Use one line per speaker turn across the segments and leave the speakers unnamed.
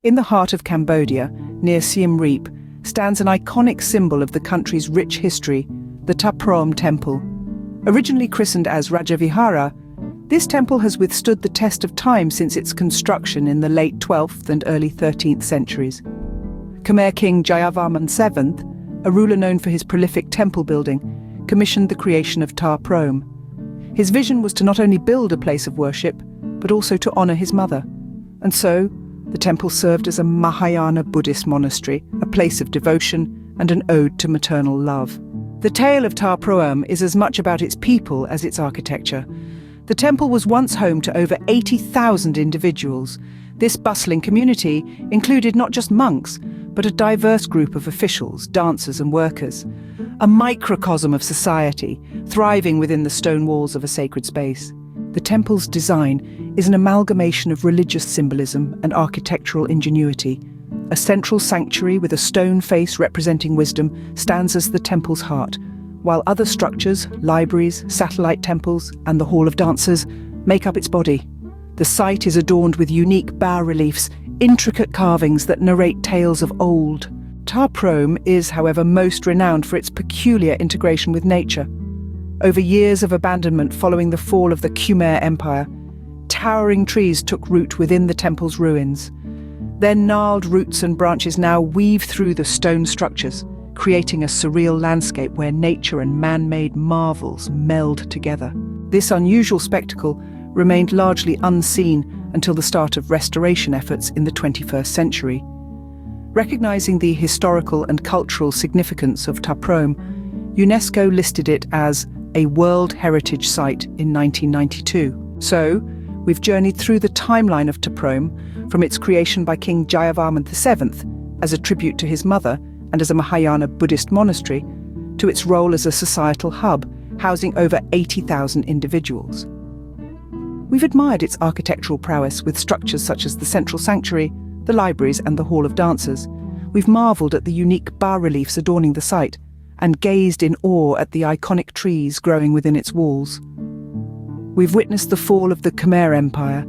In the heart of Cambodia, near Siem Reap, stands an iconic symbol of the country's rich history, the Ta Prohm Temple. Originally christened as Rajavihara, this temple has withstood the test of time since its construction in the late 12th and early 13th centuries. Khmer King Jayavarman VII, a ruler known for his prolific temple building, commissioned the creation of Ta Prohm. His vision was to not only build a place of worship, but also to honor his mother. And so, the temple served as a Mahayana Buddhist monastery, a place of devotion and an ode to maternal love. The tale of Ta Prohm is as much about its people as its architecture. The temple was once home to over 80,000 individuals. This bustling community included not just monks, but a diverse group of officials, dancers and workers. A microcosm of society, thriving within the stone walls of a sacred space. The temple's design is an amalgamation of religious symbolism and architectural ingenuity. A central sanctuary with a stone face representing wisdom stands as the temple's heart, while other structures, libraries, satellite temples, and the Hall of Dancers make up its body. The site is adorned with unique bas-reliefs, intricate carvings that narrate tales of old. Ta Prohm is, however, most renowned for its peculiar integration with nature. Over years of abandonment following the fall of the Khmer Empire, towering trees took root within the temple's ruins. Their gnarled roots and branches now weave through the stone structures, creating a surreal landscape where nature and man-made marvels meld together. This unusual spectacle remained largely unseen until the start of restoration efforts in the 21st century. Recognizing the historical and cultural significance of Ta Prohm, UNESCO listed it as a World Heritage Site in 1992. So, we've journeyed through the timeline of Ta Prohm, from its creation by King Jayavarman VII as a tribute to his mother and as a Mahayana Buddhist monastery, to its role as a societal hub, housing over 80,000 individuals. We've admired its architectural prowess with structures such as the central sanctuary, the libraries and the Hall of Dancers. We've marveled at the unique bas-reliefs adorning the site, and gazed in awe at the iconic trees growing within its walls. We've witnessed the fall of the Khmer Empire,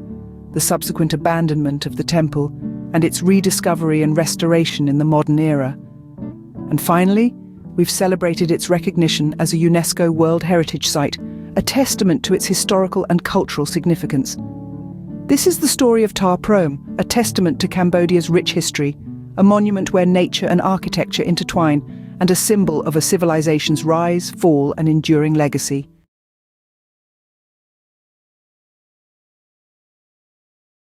the subsequent abandonment of the temple, and its rediscovery and restoration in the modern era. And finally, we've celebrated its recognition as a UNESCO World Heritage Site, a testament to its historical and cultural significance. This is the story of Ta Prohm, a testament to Cambodia's rich history, a monument where nature and architecture intertwine, and a symbol of a civilization's rise, fall, and enduring legacy.